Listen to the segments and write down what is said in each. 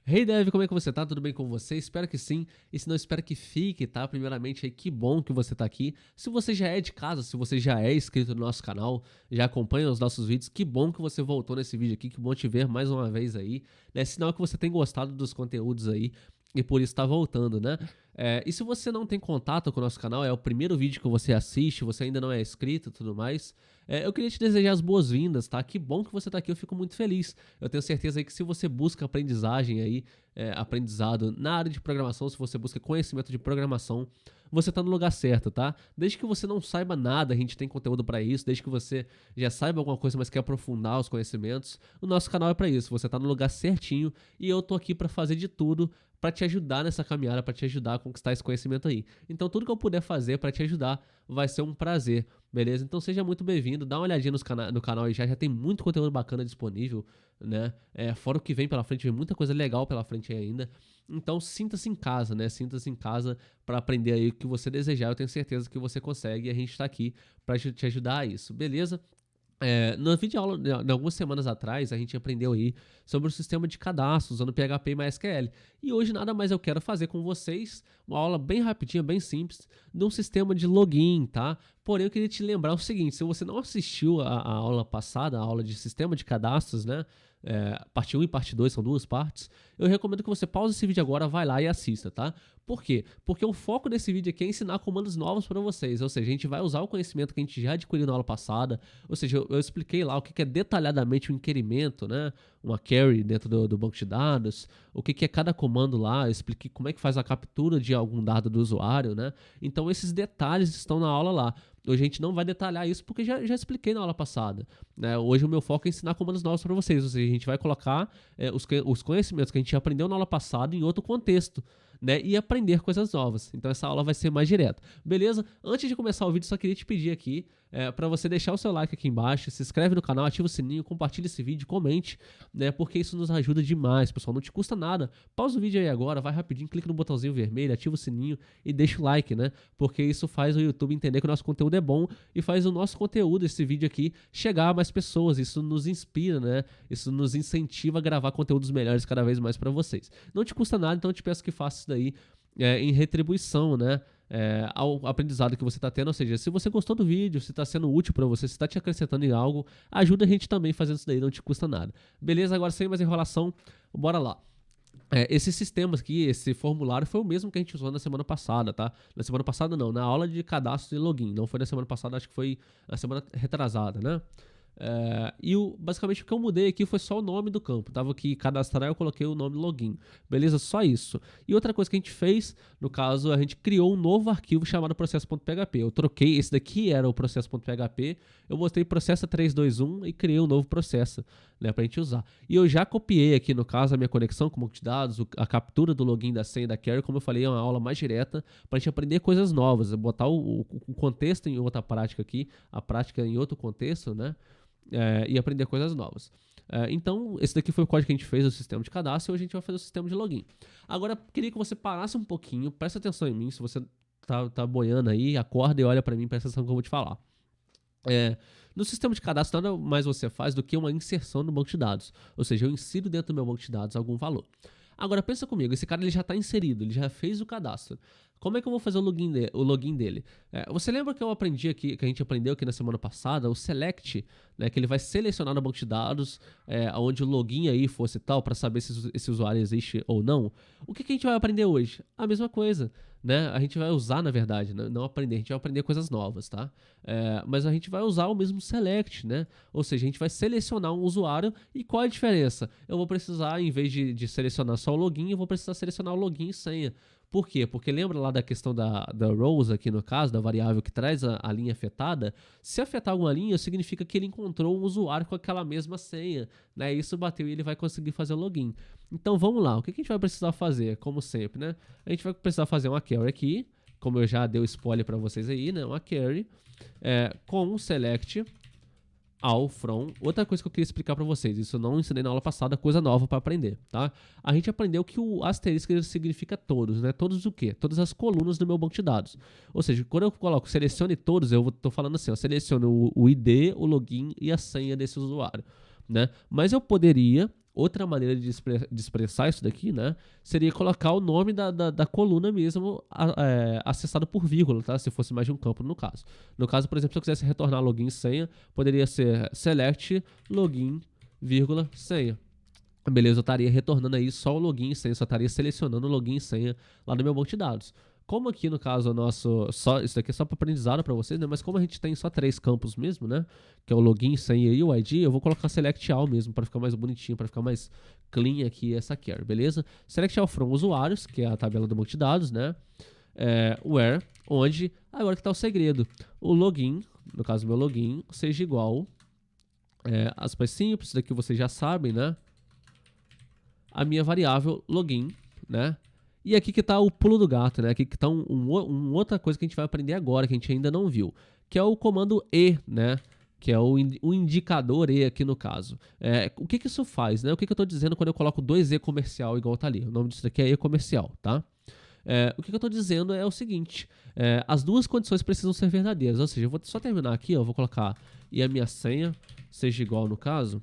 Hey Dev, como é que você tá? Tudo bem com você? Espero que sim. E se não, espero que fique, tá? Primeiramente aí, que bom que você tá aqui. Se você já é de casa, se você já é inscrito no nosso canal, já acompanha os nossos vídeos, que bom que você voltou nesse vídeo aqui, que bom te ver mais uma vez aí, né? Sinal que você tem gostado dos conteúdos aí e por isso tá voltando, né? E se você não tem contato com o nosso canal, é o primeiro vídeo que você assiste, você ainda não é inscrito e tudo mais, eu queria te desejar as boas-vindas, tá? Que bom que você tá aqui, eu fico muito feliz. Eu tenho certeza aí que se você busca aprendizagem aí, aprendizado na área de programação, se você busca conhecimento de programação, você tá no lugar certo, tá? Desde que você não saiba nada, a gente tem conteúdo pra isso, desde que você já saiba alguma coisa, mas quer aprofundar os conhecimentos, o nosso canal é pra isso, você tá no lugar certinho e eu tô aqui pra fazer de tudo pra te ajudar nessa caminhada, pra te ajudar a conquistar esse conhecimento aí. Então tudo que eu puder fazer pra te ajudar vai ser um prazer, beleza? Então seja muito bem-vindo, dá uma olhadinha no canal aí já tem muito conteúdo bacana disponível, né? Fora o que vem pela frente, vem muita coisa legal pela frente aí ainda. Então sinta-se em casa, né? Sinta-se em casa para aprender aí o que você desejar. Eu tenho certeza que você consegue e a gente tá aqui para te ajudar a isso, beleza? No vídeo aula, de algumas semanas atrás, a gente aprendeu aí sobre o sistema de cadastro usando PHP e MySQL. E hoje nada mais eu quero fazer com vocês uma aula bem rapidinha, bem simples, de um sistema de login, tá? Porém, eu queria te lembrar o seguinte, se você não assistiu a aula passada, a aula de sistema de cadastros, né? Parte 1 e parte 2 são duas partes. Eu recomendo que você pause esse vídeo agora, vai lá e assista, tá? Por quê? Porque o foco desse vídeo aqui é ensinar comandos novos para vocês, ou seja, a gente vai usar o conhecimento que a gente já adquiriu na aula passada, ou seja, eu expliquei lá o que é detalhadamente um inquerimento, né? Uma query dentro do banco de dados, o que é cada comando lá, eu expliquei como é que faz a captura de algum dado do usuário, né? Então esses detalhes estão na aula lá. Hoje a gente não vai detalhar isso porque já expliquei na aula passada, né? Hoje o meu foco é ensinar comandos novos para vocês, ou seja, a gente vai colocar os conhecimentos que a gente aprendeu na aula passada em outro contexto, né? E aprender coisas novas. Então essa aula vai ser mais direta, beleza? Antes de começar o vídeo, só queria te pedir aqui para você deixar o seu like aqui embaixo, se inscreve no canal, ativa o sininho, compartilha esse vídeo, comente, né? Porque isso nos ajuda demais, pessoal. Não te custa nada. Pausa o vídeo aí agora, vai rapidinho, clica no botãozinho vermelho, ativa o sininho e deixa o like, né? Porque isso faz o YouTube entender que o nosso conteúdo é bom e faz o nosso conteúdo, esse vídeo aqui, chegar a mais pessoas. Isso nos inspira, né? Isso nos incentiva a gravar conteúdos melhores cada vez mais para vocês. Não te custa nada, então eu te peço que faça isso daí em retribuição, né? Ao aprendizado que você está tendo, ou seja, se você gostou do vídeo, se está sendo útil para você, se está te acrescentando em algo, ajuda a gente também fazendo isso daí, não te custa nada. Beleza? Agora sem mais enrolação, bora lá. Esse sistema aqui, esse formulário foi o mesmo que a gente usou na semana passada, tá? Na semana passada não, na aula de cadastro e login. Não foi na semana passada, acho que foi na semana retrasada, né? Basicamente o que eu mudei aqui foi só o nome do campo. Tava aqui cadastrar, eu coloquei o nome login. Beleza? Só isso. E outra coisa que a gente fez, no caso, a gente criou um novo arquivo chamado processo.php. Eu troquei, esse daqui era o processo.php, eu mostrei processo 321 e criei um novo processo, né, pra gente usar. E eu já copiei aqui, no caso, a minha conexão com o banco de dados, a captura do login da senha da query, como eu falei, é uma aula mais direta pra gente aprender coisas novas, botar o contexto em outra prática aqui, a prática em outro contexto, né? E aprender coisas novas. Então, esse daqui foi o código que a gente fez, o sistema de cadastro, e hoje a gente vai fazer o sistema de login. Agora, queria que você parasse um pouquinho, preste atenção em mim, se você tá boiando aí, acorda e olha pra mim, presta atenção no que eu vou te falar. No sistema de cadastro, nada mais você faz do que uma inserção no banco de dados. Ou seja, eu insiro dentro do meu banco de dados algum valor. Agora, pensa comigo, esse cara ele já está inserido, ele já fez o cadastro. Como é que eu vou fazer o login dele? Você lembra que eu aprendi aqui, que a gente aprendeu aqui na semana passada, o select, né, que ele vai selecionar no banco de dados onde o login aí fosse tal, para saber se esse usuário existe ou não. O que a gente vai aprender hoje? A mesma coisa, né? A gente vai usar, na verdade, né? Não aprender, a gente vai aprender coisas novas, tá? Mas a gente vai usar o mesmo select, né? Ou seja, a gente vai selecionar um usuário e qual é a diferença? Eu vou precisar, em vez de selecionar só o login, eu vou precisar selecionar o login e senha. Por quê? Porque lembra lá da questão da rows aqui no caso, da variável que traz a linha afetada? Se afetar alguma linha, significa que ele encontrou um usuário com aquela mesma senha, né? Isso bateu e ele vai conseguir fazer o login. Então vamos lá, o que a gente vai precisar fazer? Como sempre, né? A gente vai precisar fazer uma query aqui, como eu já dei o spoiler para vocês aí, né? Uma query com um select all from. Outra coisa que eu queria explicar para vocês, isso eu não ensinei na aula passada, coisa nova para aprender, tá? A gente aprendeu que o asterisco significa todos, né? Todos o quê? Todas as colunas do meu banco de dados. Ou seja, quando eu coloco selecione todos, eu tô falando assim, eu seleciono o ID, o login e a senha desse usuário, né? Mas eu poderia Outra maneira de expressar isso daqui, né, seria colocar o nome da coluna mesmo acessado por vírgula, tá? Se fosse mais de um campo no caso. No caso, por exemplo, se eu quisesse retornar login e senha, poderia ser select login, vírgula, senha. Beleza, eu estaria retornando aí só o login e senha, só estaria selecionando o login e senha lá no meu banco de dados. Como aqui no caso isso daqui é só para aprendizado para vocês, né? Mas como a gente tem só 3 campos mesmo, né? Que é o login, senha e o ID, eu vou colocar select all mesmo para ficar mais bonitinho, para ficar mais clean aqui essa query, beleza? Select all from usuários, que é a tabela do banco de dados, né? Where, onde, agora que está o segredo, o login, no caso meu login, seja igual, aspas simples, isso daqui vocês já sabem, né? A minha variável login, né? E aqui que tá o pulo do gato, né? Aqui que tá outra coisa que a gente vai aprender agora, que a gente ainda não viu, que é o comando E, né? Que é o indicador E aqui no caso. O que isso faz, né? O que eu tô dizendo quando eu coloco 2E comercial igual tá ali? O nome disso daqui é E comercial, tá? O que eu tô dizendo é o seguinte, as duas condições precisam ser verdadeiras, ou seja, eu vou só terminar aqui, ó, eu vou colocar e a minha senha seja igual no caso,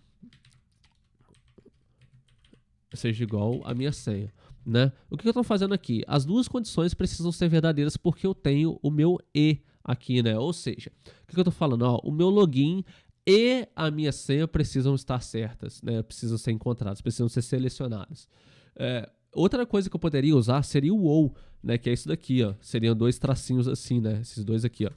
seja igual a minha senha. Né? O que eu estou fazendo aqui? As duas condições precisam ser verdadeiras porque eu tenho o meu E aqui, né? Ou seja, o que eu estou falando? Ó, o meu login e a minha senha precisam estar certas, né? Precisam ser encontradas, precisam ser selecionadas. Outra coisa que eu poderia usar seria o OU, né? Que é isso daqui, ó. Seriam 2 tracinhos assim, né? Esses dois aqui, ó.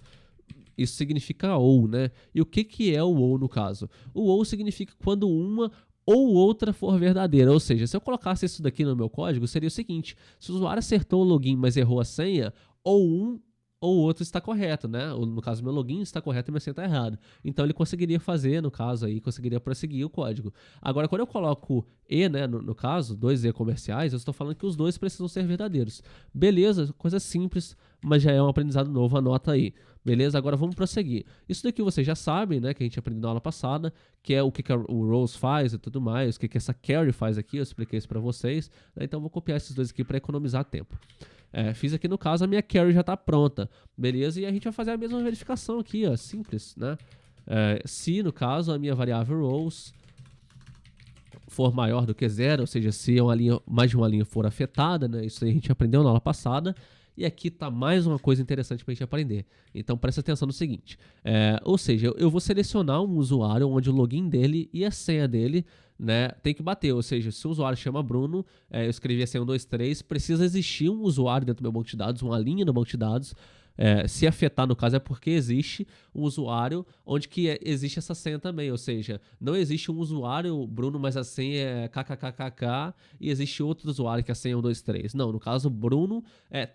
Isso significa OU, né? E o que é o OU no caso? O OU significa quando uma ou outra for verdadeira, ou seja, se eu colocasse isso daqui no meu código, seria o seguinte, se o usuário acertou o login, mas errou a senha, ou um ou outro está correto, né? No caso, meu login está correto e minha senha está errada. Então ele conseguiria fazer, no caso aí, conseguiria prosseguir o código. Agora, quando eu coloco E, né, no caso, 2E comerciais, eu estou falando que os dois precisam ser verdadeiros. Beleza, coisa simples, mas já é um aprendizado novo, anota aí. Beleza? Agora vamos prosseguir. Isso daqui vocês já sabem, né? Que a gente aprendeu na aula passada, que é o que o rows faz e tudo mais, o que essa carry faz aqui, eu expliquei isso para vocês. Né? Então vou copiar esses dois aqui para economizar tempo. Fiz aqui no caso, a minha carry já está pronta, beleza? E a gente vai fazer a mesma verificação aqui, ó, simples, né? Se no caso a minha variável rows for maior do que 0, ou seja, se mais de uma linha for afetada, né? Isso aí a gente aprendeu na aula passada. E aqui está mais uma coisa interessante para a gente aprender. Então presta atenção no seguinte, ou seja, eu vou selecionar um usuário onde o login dele e a senha dele, né, tem que bater, ou seja, se o usuário chama Bruno, eu escrevi a senha 1, 2, 3, precisa existir um usuário dentro do meu banco de dados, uma linha no banco de dados. Se afetar, no caso, é porque existe um usuário onde que existe essa senha também, ou seja, não existe um usuário Bruno, mas a senha é kkkk e existe outro usuário que a senha é 1, 2, 3. Não, no caso, Bruno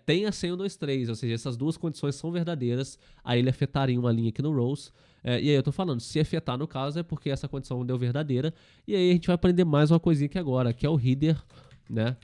tem a senha 1, 2, 3, ou seja, essas duas condições são verdadeiras, aí ele afetaria uma linha aqui no rows. E aí eu tô falando, se afetar no caso é porque essa condição deu verdadeira, e aí a gente vai aprender mais uma coisinha aqui agora, que é o header, né,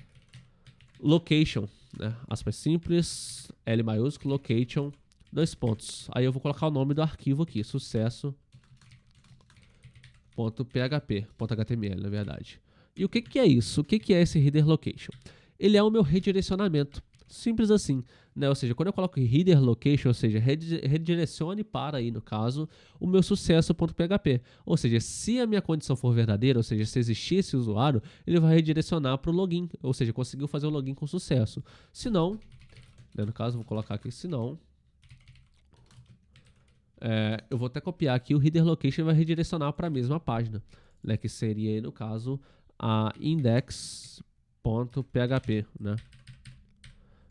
location, né? Aspas simples, L maiúsculo, location, 2 pontos. Aí eu vou colocar o nome do arquivo aqui, sucesso.php.html, na verdade. E o que é isso? O que é esse header location? Ele é o meu redirecionamento. Simples assim, né? Ou seja, quando eu coloco header location, ou seja, redirecione para aí, no caso, o meu sucesso.php. Ou seja, se a minha condição for verdadeira, ou seja, se existir esse usuário, ele vai redirecionar para o login, ou seja, conseguiu fazer o login com sucesso. Se não, né, no caso, vou colocar aqui, se não, eu vou até copiar aqui, o header location vai redirecionar para a mesma página, né, que seria aí, no caso, a index.php, né?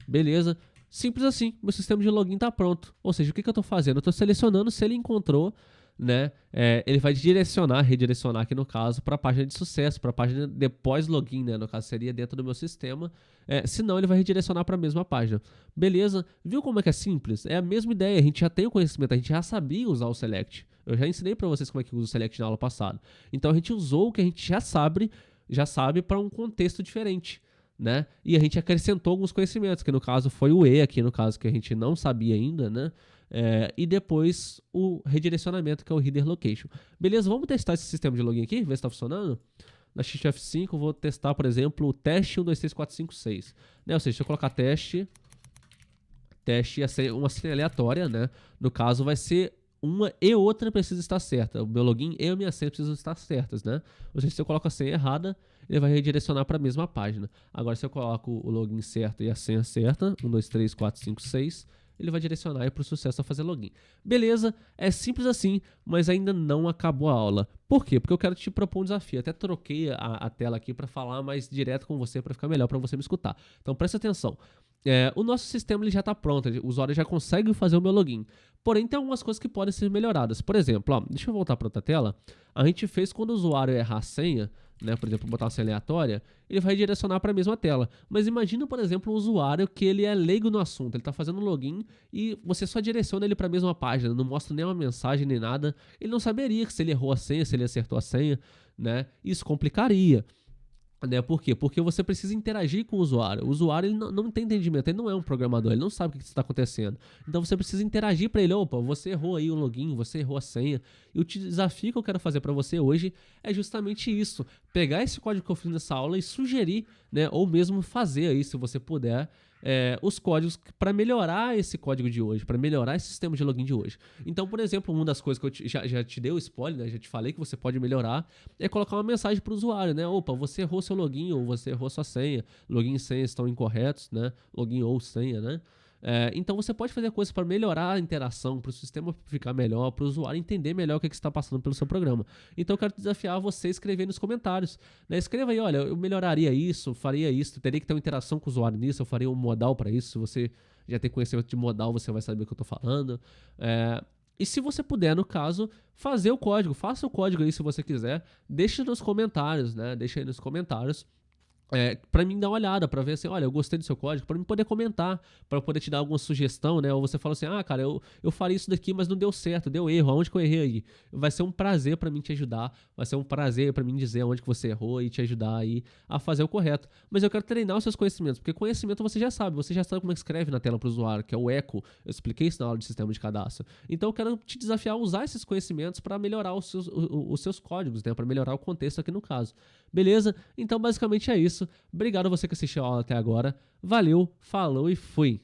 Beleza, simples assim, meu sistema de login está pronto. Ou seja, o que eu estou fazendo? Eu estou selecionando se ele encontrou, né? Ele vai redirecionar aqui no caso para a página de sucesso, para a página depois login, né? No caso seria dentro do meu sistema. Se não, ele vai redirecionar para a mesma página. Beleza? Viu como é que é simples? É a mesma ideia, a gente já tem o conhecimento, a gente já sabia usar o select. Eu já ensinei para vocês como é que usa o select na aula passada. Então a gente usou o que a gente já sabe para um contexto diferente. Né? E a gente acrescentou alguns conhecimentos, que no caso foi o E aqui, no caso que a gente não sabia ainda, né? E depois o redirecionamento, que é o header location. Beleza, vamos testar esse sistema de login aqui, ver se está funcionando? Na Shift F5 eu vou testar, por exemplo, o teste 1, 2, 3, 4, 5, 6. Né? Ou seja, se eu colocar teste ia ser uma senha aleatória, né? No caso vai ser uma e outra precisa estar certa. O meu login e a minha senha precisam estar certas, né? Ou seja, se eu coloco a senha errada, ele vai redirecionar para a mesma página. Agora, se eu coloco o login certo e a senha certa, 1, 2, 3, 4, 5, 6, ele vai direcionar para o sucesso a fazer login. Beleza, é simples assim, mas ainda não acabou a aula. Por quê? Porque eu quero te propor um desafio. Até troquei a tela aqui para falar mais direto com você, para ficar melhor para você me escutar. Então presta atenção. O nosso sistema ele já está pronto, o usuário já consegue fazer o meu login. Porém, tem algumas coisas que podem ser melhoradas. Por exemplo, ó, deixa eu voltar para outra tela. A gente fez quando o usuário errar a senha, né, por exemplo, botar uma senha aleatória, ele vai direcionar para a mesma tela. Mas imagina, por exemplo, um usuário que ele é leigo no assunto, ele está fazendo um login e você só direciona ele para a mesma página, não mostra nenhuma mensagem nem nada. Ele não saberia se ele errou a senha, se ele acertou a senha, né? Isso complicaria. Né? Por quê? Porque você precisa interagir com o usuário. O usuário ele não tem entendimento, ele não é um programador, ele não sabe o que está acontecendo. Então você precisa interagir para ele. Opa, você errou aí o login, você errou a senha. E o desafio que eu quero fazer para você hoje é justamente isso. Pegar esse código que eu fiz nessa aula e sugerir, né, ou mesmo fazer aí, se você puder, os códigos para melhorar esse código de hoje, para melhorar esse sistema de login de hoje. Então, por exemplo, uma das coisas que eu já te dei o spoiler, né, já te falei que você pode melhorar, é colocar uma mensagem para o usuário, né? Opa, você errou seu login ou você errou sua senha, login e senha estão incorretos, né? Login ou senha, né? Então você pode fazer coisas para melhorar a interação, para o sistema ficar melhor, para o usuário entender melhor o que está passando pelo seu programa. Então eu quero desafiar você a escrever nos comentários. Né? Escreva aí, olha, eu melhoraria isso, faria isso, teria que ter uma interação com o usuário nisso, eu faria um modal para isso. Se você já tem conhecimento de modal, você vai saber o que eu estou falando. E se você puder, no caso, fazer o código, faça o código aí se você quiser, deixe nos comentários, né? Deixa aí nos comentários. Para mim dar uma olhada, para ver assim, olha, eu gostei do seu código, para mim poder comentar, para poder te dar alguma sugestão, né? Ou você fala assim, ah, cara, eu faria isso daqui, mas não deu certo, deu erro, aonde que eu errei aí? Vai ser um prazer para mim te ajudar, vai ser um prazer para mim dizer aonde que você errou e te ajudar aí a fazer o correto. Mas eu quero treinar os seus conhecimentos, porque conhecimento você já sabe como é que escreve na tela para o usuário, que é o eco, eu expliquei isso na aula de sistema de cadastro. Então eu quero te desafiar a usar esses conhecimentos para melhorar os seus códigos, né? Para melhorar o contexto aqui no caso. Beleza? Então basicamente é isso. Obrigado a você que assistiu a aula até agora. Valeu, falou e fui!